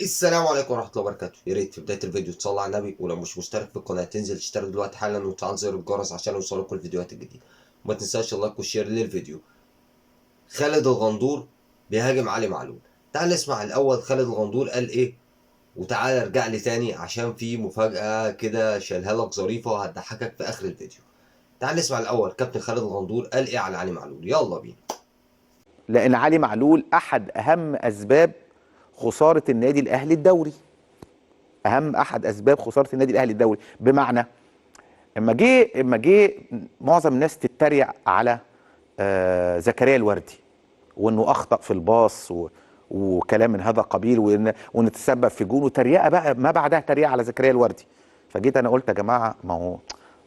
السلام عليكم ورحمة الله وبركاته. يا ريت في بداية الفيديو تصلي على النبي، ولو مش مشترك في القناة تنزل تشترك دلوقتي حالا وتفعل زر الجرس عشان يوصلك كل الفيديوهات الجديدة. وما تنساش اللايك والشير للفيديو. خالد الغندور بيهاجم علي معلول. تعال نسمع الأول خالد الغندور قال إيه، وتعال ارجع لي تاني عشان في مفاجأة كده شايلها لك ظريفة وهتضحكك في آخر الفيديو. تعال نسمع الأول كابتن خالد الغندور قال إيه على علي معلول. يلا بينا. لان علي معلول احد اهم اسباب خساره النادي الاهلي الدوري. احد اسباب خساره النادي الاهلي الدوري، بمعنى اما جه معظم الناس تتريق على زكريا الوردي، وانه اخطا في الباص وكلام من هذا القبيل، وان تسبب في جون، وتريقه بقى ما بعدها تريقه على زكريا الوردي. فجيت انا قلت يا جماعه،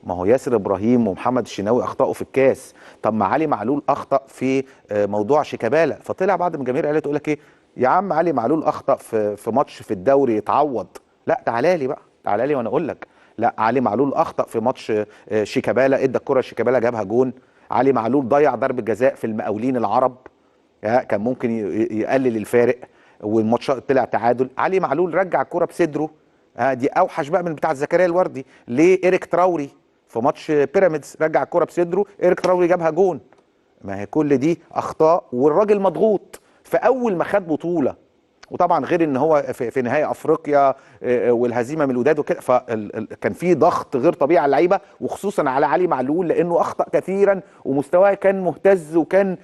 ما هو ياسر ابراهيم ومحمد الشناوي اخطاوا في الكاس. طب ما علي معلول اخطا في موضوع شيكابالا. فطلع بعض من الجماهير قالت تقول لك ايه، يا عم علي معلول اخطا في ماتش في الدوري يتعوض. لا، تعالى لي بقى، تعالى لي وانا اقول لك. لا، علي معلول اخطا في ماتش شيكابالا، ادى الكره شيكابالا جابها جون. علي معلول ضيع ضربه جزاء في المقاولين العرب، كان ممكن يقلل الفارق، والماتش طلع تعادل. علي معلول رجع الكرة بصدره، دي اوحش بقى من بتاعه زكريا الوردي. ليه؟ ايريك تراوري في ماتش بيراميدز رجع الكرة بصدره، ايريك تراوري جابها جون. ما هي كل دي اخطاء، والراجل مضغوط في اول ما خد بطولة. وطبعا غير ان هو في نهائي افريقيا والهزيمه من الوداد وكده، فكان في ضغط غير طبيعي على اللعيبه، وخصوصا على علي معلول لانه اخطا كثيرا ومستواه كان مهتز. وكان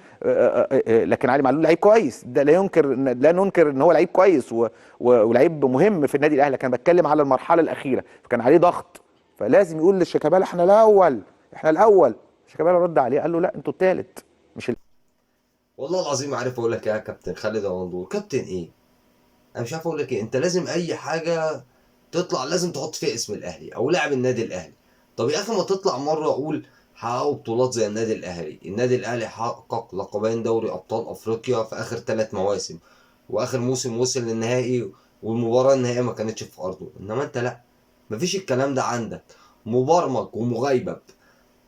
لكن علي معلول لعيب كويس، ده لا ننكر ان هو لعيب كويس ولعيب مهم في النادي الاهلي. كان بتكلم على المرحله الاخيره، فكان عليه ضغط، فلازم يقول للشيكابالا احنا الاول، احنا الاول. شيكابالا رد عليه قال له لا، انتوا الثالث مش والله العظيم عارف أقول لك إيه يا كابتن خالد الغندور؟ كابتن إيه؟ انا مش عارف اقول لك ايه. انت لازم اي حاجه تطلع لازم تحط فيها اسم الاهلي او لاعب النادي الاهلي. طب يا اخي ما تطلع مره اقول حققوا بطولات زي النادي الاهلي. النادي الاهلي حقق لقبين دوري ابطال افريقيا في اخر 3 مواسم، واخر موسم وصل للنهائي، والمباراه النهائيه ما كانتش في ارضه. انما انت لا، مفيش الكلام ده عندك، مبرمج ومغيبب.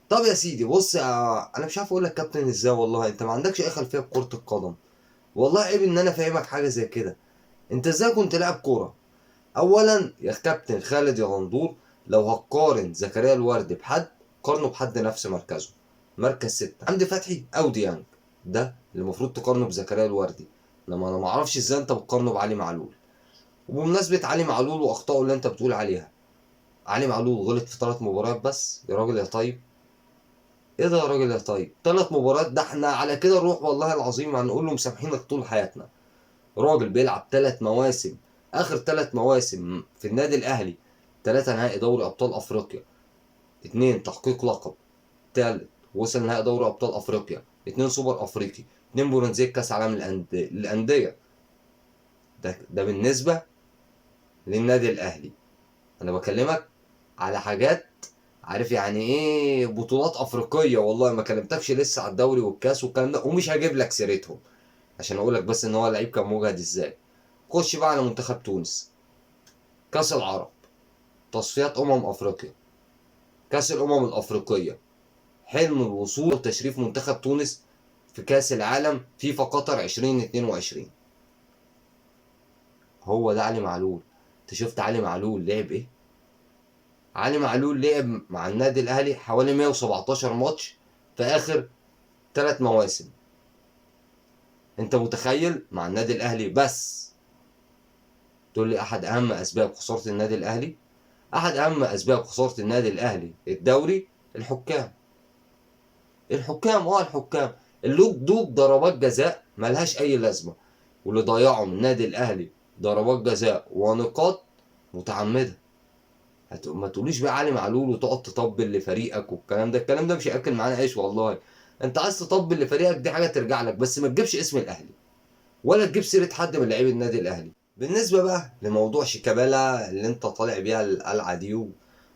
طب يا سيدي بص، انا مش عارف اقول لك كابتن ازاي. والله انت ما عندكش اي خلفيه بكره القدم. والله عيب ان انا فاهمك حاجه زي كده. انت ازاي كنت لاعب كوره؟ اولا يا كابتن خالد يا غندور، لو هتقارن زكريا الوردي بحد، قارنه بحد نفس مركزه، مركز 6، حمدي فتحي او ديانج. ده اللي المفروض تقارنه بزكريا الوردي. انما انا معرفش ازاي انت بتقارنه بعلي معلول. وبمناسبة علي معلول واخطائه اللي انت بتقول عليها، علي معلول غلط في 3 مباريات بس يا راجل يا طيب. ايه ده يا راجل يا طيب؟ 3 مباريات؟ ده احنا على كده نروح والله العظيم هنقول له مسامحينك طول حياتنا. راجل بيلعب 3 مواسم، اخر 3 مواسم في النادي الاهلي، 3 نهائي دوري ابطال افريقيا، 2 تحقيق لقب، تالت وصل نهائي دوري ابطال افريقيا، 2 سوبر افريقي، 2 برونزيه كاس عالم للانديه. ده بالنسبه للنادي الاهلي. انا بكلمك على حاجات، عارف يعني ايه بطولات افريقيه. والله ما كلمتكش لسه على الدوري والكاس والكلام ده، ومش هجيب لك سيرتهم عشان اقول لك بس ان هو لعيب كان مجهد ازاي. خش بقى على منتخب تونس، كاس العرب، تصفيات افريقيا، كاس الافريقيه، حلم الوصول وتشريف منتخب تونس في كاس العالم فيفا قطر 2022. هو ده علي معلول. انت شفت علي معلول لعب ايه؟ علي معلول لعب مع النادي الاهلي حوالي 117 ماتش في اخر 3 مواسم. انت متخيل؟ مع النادي الاهلي بس. تقول لي احد اهم اسباب خساره النادي الاهلي؟ احد اهم اسباب خساره النادي الاهلي الدوري الحكام. الحكام اللي ادوك ضربات جزاء ملهاش اي لازمه، واللي ضيعوا من النادي الاهلي ضربات جزاء ونقاط متعمده. ما تقوليش بقى علي معلول وتقعد تطبل لفريقك والكلام ده. الكلام ده مش هياكل معانا عيش والله. انت عايز تطبل لفريقك دي حاجه ترجع لك، بس ما تجيبش اسم الاهلي ولا تجيب سيره حد من لعيبه النادي الاهلي. بالنسبه بقى لموضوع شيكابالا اللي انت طالع بيها القلعه دي،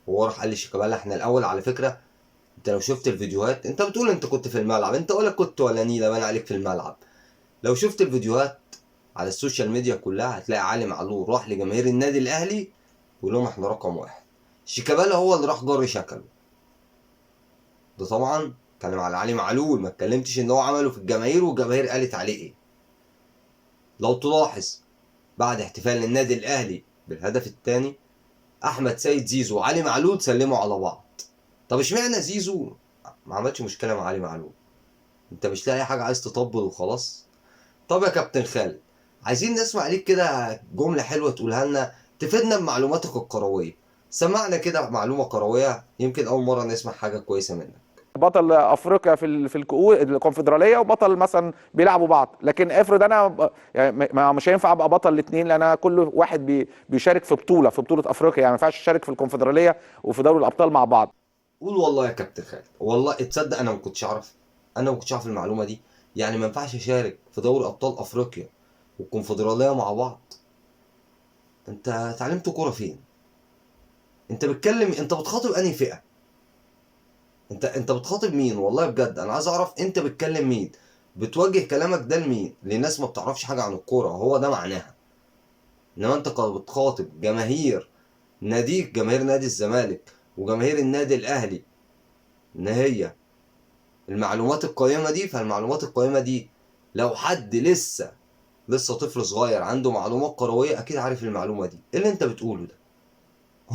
وهو راح قال لي شيكابالا احنا الاول على فكره. انت لو شفت الفيديوهات، انت بتقول انت كنت في الملعب، انت ولا كنت ولا نيله بان عليك في الملعب. لو شفت الفيديوهات على السوشيال ميديا كلها هتلاقي علي معلول راح لجماهير النادي الاهلي ويقول لهم احنا رقم واحد. شيكابالا هو اللي راح جري شكله. ده طبعا اتكلم على علي معلول، ما اتكلمتش ان هو عمله في الجماهير والجماهير قالت عليه ايه. لو تلاحظ بعد احتفال النادي الاهلي بالهدف الثاني احمد سيد زيزو وعلي معلول سلموا على بعض. طب اشمعنى زيزو ما عملش مشكله مع علي معلول؟ انت مش لاقي حاجه عايز تطبل وخلاص؟ طب يا كابتن خالد، عايزين نسمع عليك كده جمله حلوه تقولها لنا تفيدنا بمعلوماتك الكرويه. سمعنا كده معلومه كرويه، يمكن اول مره نسمع حاجه كويسه منك. بطل افريقيا في الكونفدراليه، وبطل مثلا بيلعبوا بعض، لكن افرض انا يعني مش هينفع ابقى بطل الاثنين، لان انا كل واحد بيشارك في بطوله افريقيا، يعني ما ينفعش اشارك في الكونفدراليه وفي دوري الابطال مع بعض. قول والله يا كابتن خالد، والله تصدق انا ما كنتش اعرف، انا ما كنتش اعرف المعلومه دي. يعني ما ينفعش اشارك في دوري ابطال افريقيا والكونفدراليه مع بعض؟ انت اتعلمت كوره فين؟ انت بتكلم، انت بتخاطب انهي فئه؟ انت بتخاطب مين؟ والله بجد انا عايز اعرف انت بتكلم مين، بتوجه كلامك ده لمين؟ لناس ما بتعرفش حاجه عن الكوره، هو ده معناها. انما انت بتخاطب جماهير ناديك، جماهير نادي الزمالك وجماهير النادي الاهلي، ان هي المعلومات القيمه دي. فالمعلومات القيمه دي لو حد لسه طفل صغير عنده معلومات كرويه اكيد عارف المعلومه دي. ايه اللي انت بتقوله ده؟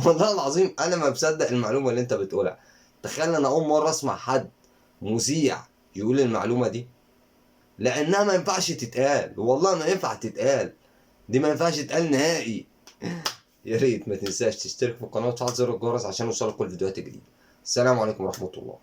والله العظيم انا ما بصدق المعلومه اللي انت بتقولها. تخيل انا اول مره اسمع حد مذيع يقول المعلومه دي، لانها ما ينفعش تتقال، والله ما ينفع تتقال، دي ما ينفعش تتقال نهائي. يا ريت ما تنساش تشترك في القناه وتفعل زر الجرس عشان يوصلك كل الفيديوهات الجديده. السلام عليكم ورحمه الله.